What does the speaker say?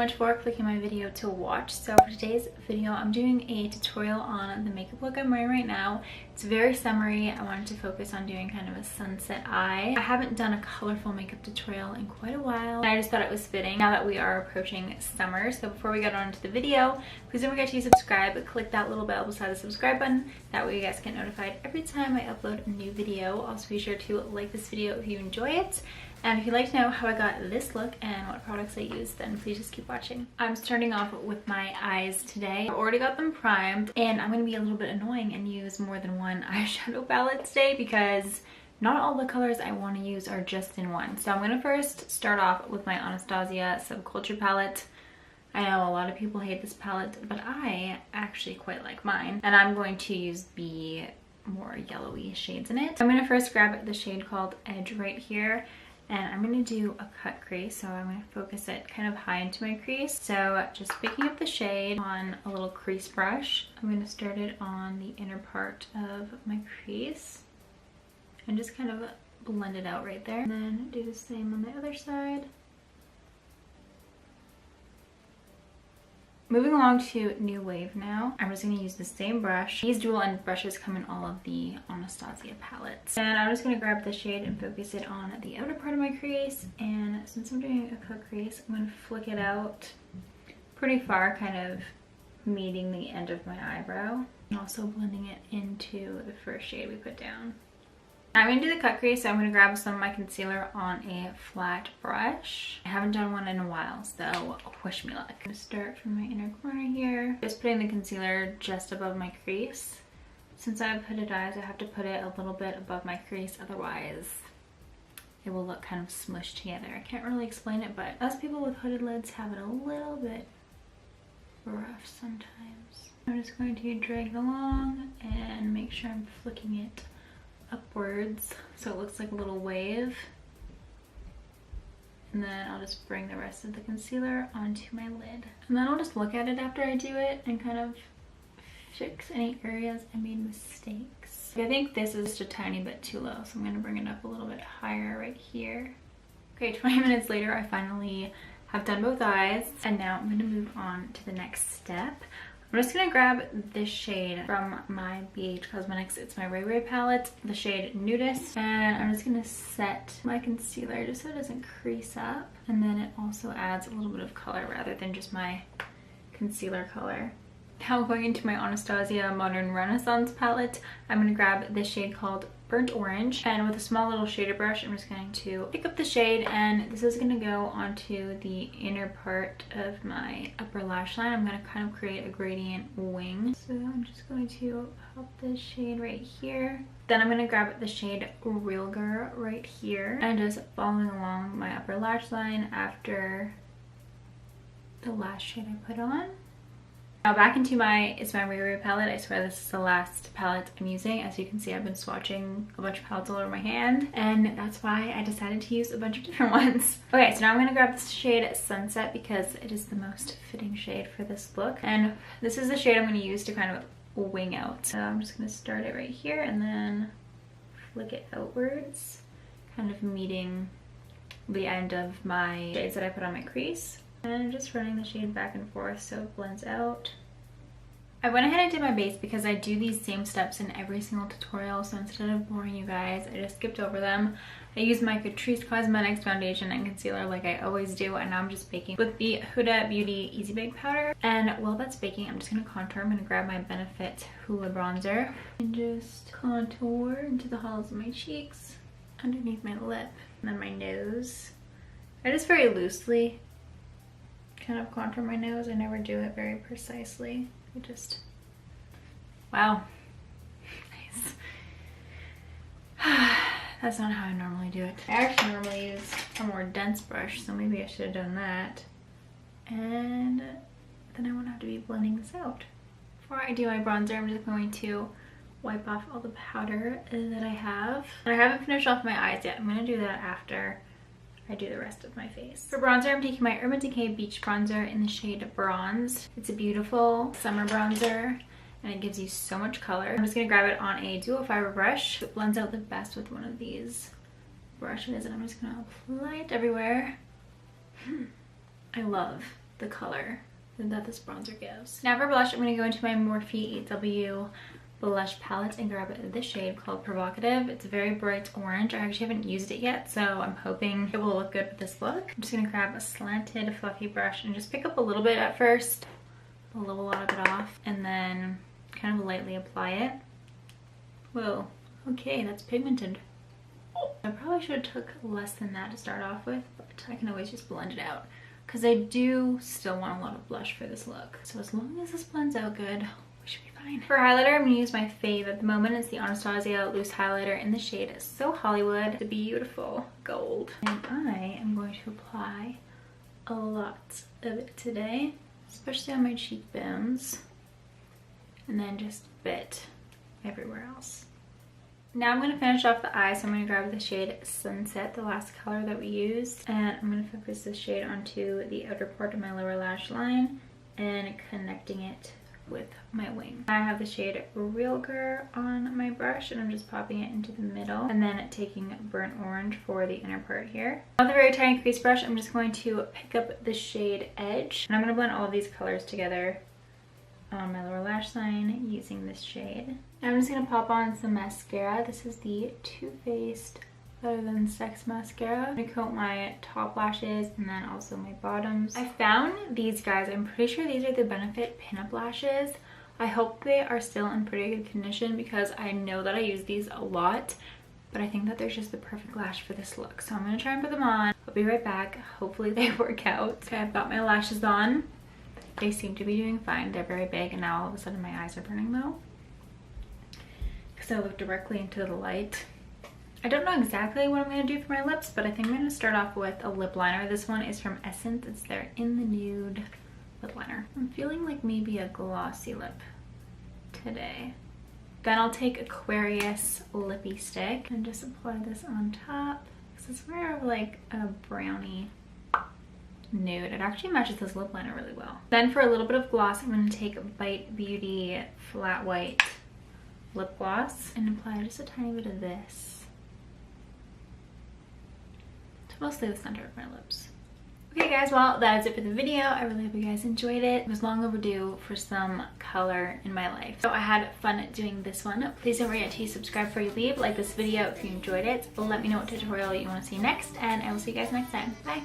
much for clicking my video to watch. So for today's video, I'm doing a tutorial on the makeup look I'm wearing right now. It's very summery. I wanted to focus on doing kind of a sunset eye. I haven't done a colorful makeup tutorial in quite a while, and I just thought it was fitting now that we are approaching summer. So before we get on to the video, please don't forget to subscribe. Click that little bell beside the subscribe button. That way you guys get notified every time I upload a new video. Also be sure to like this video if you enjoy it. And if you'd like to know how I got this look and what products I use, then please just keep watching. I'm starting off with my eyes today. I've already got them primed, and I'm going to be a little bit annoying and use more than one eyeshadow palette today because not all the colors I want to use are just in one. So I'm going to first start off with my Anastasia Subculture palette. I know a lot of people hate this palette, but I actually quite like mine. And I'm going to use the more yellowy shades in it. I'm going to first grab the shade called Edge right here. And I'm going to do a cut crease, so I'm going to focus it kind of high into my crease. So just picking up the shade on a little crease brush, I'm going to start it on the inner part of my crease and just kind of blend it out right there. And then do the same on the other side. Moving along to New Wave now, I'm just going to use the same brush. These dual end brushes come in all of the Anastasia palettes. And I'm just going to grab the shade and focus it on the outer part of my crease. And since I'm doing a cut crease, I'm going to flick it out pretty far, kind of meeting the end of my eyebrow. And also blending it into the first shade we put down. I'm going to do the cut crease, so I'm going to grab some of my concealer on a flat brush. I haven't done one in a while, so wish me luck. I'm going to start from my inner corner here. Just putting the concealer just above my crease. Since I have hooded eyes, I have to put it a little bit above my crease, otherwise it will look kind of smushed together. I can't really explain it, but us people with hooded lids have it a little bit rough sometimes. I'm just going to drag along and make sure I'm flicking it upwards so it looks like a little wave, and then I'll just bring the rest of the concealer onto my lid, and then I'll just look at it after I do it and kind of fix any areas I made mistakes. I think this is just a tiny bit too low, so I'm going to bring it up a little bit higher right here. Okay, 20 minutes later I finally have done both eyes, and now I'm going to move on to the next step. I'm just going to grab this shade from my BH Cosmetics. It's my RayeRaye palette, the shade Nude. And I'm just going to set my concealer just so it doesn't crease up. And then it also adds a little bit of color rather than just my concealer color. Now going into my Anastasia Modern Renaissance palette, I'm going to grab this shade called Burnt Orange, and with a small little shader brush I'm just going to pick up the shade, and this is going to go onto the inner part of my upper lash line. I'm going to kind of create a gradient wing, so I'm just going to pop this shade right here. Then I'm going to grab the shade Real Girl right here and just following along my upper lash line after the last shade I put on. Now back into it's my RayeRaye palette. I swear this is the last palette I'm using. As you can see, I've been swatching a bunch of palettes all over my hand, and that's why I decided to use a bunch of different ones. Okay, so now I'm going to grab this shade Sunset because it is the most fitting shade for this look, and this is the shade I'm going to use to kind of wing out. So I'm just going to start it right here and then flick it outwards, kind of meeting the end of my shades that I put on my crease. And I'm just running the shade back and forth so it blends out. I went ahead and did my base because I do these same steps in every single tutorial, so instead of boring you guys, I just skipped over them. I used my Crease Cosmetics foundation and concealer like I always do, and now I'm just baking with the Huda Beauty Easy Bake Powder. And while that's baking, I'm just going to contour. I'm going to grab my Benefit Hoola Bronzer and just contour into the hollows of my cheeks, underneath my lip, and then my nose. I just very loosely kind of contour my nose. I never do it very precisely. I just, wow, nice. That's not how I normally do it. I actually normally use a more dense brush, so maybe I should have done that. And then I won't have to be blending this out. Before I do my bronzer, I'm just going to wipe off all the powder that I have. And I haven't finished off my eyes yet. I'm going to do that after I do the rest of my face. For bronzer, I'm taking my Urban Decay Beach Bronzer in the shade Bronze. It's a beautiful summer bronzer, and it gives you so much color. I'm just going to grab it on a dual fiber brush. It blends out the best with one of these brushes, and I'm just going to apply it everywhere. I love the color that this bronzer gives. Now for blush, I'm going to go into my Morphe 8W blush palette and grab this shade called Provocative. It's a very bright orange. I actually haven't used it yet, so I'm hoping it will look good with this look. I'm just going to grab a slanted fluffy brush and just pick up a little bit at first, blow a lot of it off, and then kind of lightly apply it. Whoa, okay, that's pigmented. I probably should have took less than that to start off with, but I can always just blend it out because I do still want a lot of blush for this look. So as long as this blends out good, we should be fine. For highlighter, I'm going to use my fave at the moment. It's the Anastasia Loose Highlighter in the shade So Hollywood, the beautiful gold. And I am going to apply a lot of it today, especially on my cheekbones, and then just a bit everywhere else. Now I'm going to finish off the eye, so I'm going to grab the shade Sunset, the last color that we used, and I'm going to focus this shade onto the outer part of my lower lash line and connecting it with my wing. I have the shade Real Girl on my brush, and I'm just popping it into the middle and then taking burnt orange for the inner part here. With a very tiny crease brush, I'm just going to pick up the shade Edge, and I'm going to blend all of these colors together on my lower lash line using this shade. I'm just going to pop on some mascara. This is the Too Faced Better Than Sex mascara. I'm going to coat my top lashes and then also my bottoms. I found these guys. I'm pretty sure these are the Benefit pinup lashes. I hope they are still in pretty good condition because I know that I use these a lot, but I think that they're just the perfect lash for this look. So I'm going to try and put them on. I'll be right back. Hopefully they work out. Okay, I've got my lashes on. They seem to be doing fine. They're very big, and now all of a sudden my eyes are burning though, because I look directly into the light. I don't know exactly what I'm going to do for my lips, but I think I'm going to start off with a lip liner. This one is from Essence. It's their In the Nude lip liner. I'm feeling like maybe a glossy lip today. Then I'll take Aquarius lippy stick and just apply this on top, because it's more of like a brownie nude. It actually matches this lip liner really well. Then for a little bit of gloss, I'm going to take Bite Beauty Flat White lip gloss and apply just a tiny bit of this to mostly the center of my lips. Okay guys, well that is it for the video. I really hope you guys enjoyed it. It was long overdue for some color in my life. So I had fun doing this one. Please don't forget to subscribe before you leave. Like this video if you enjoyed it. Let me know what tutorial you want to see next, and I will see you guys next time. Bye!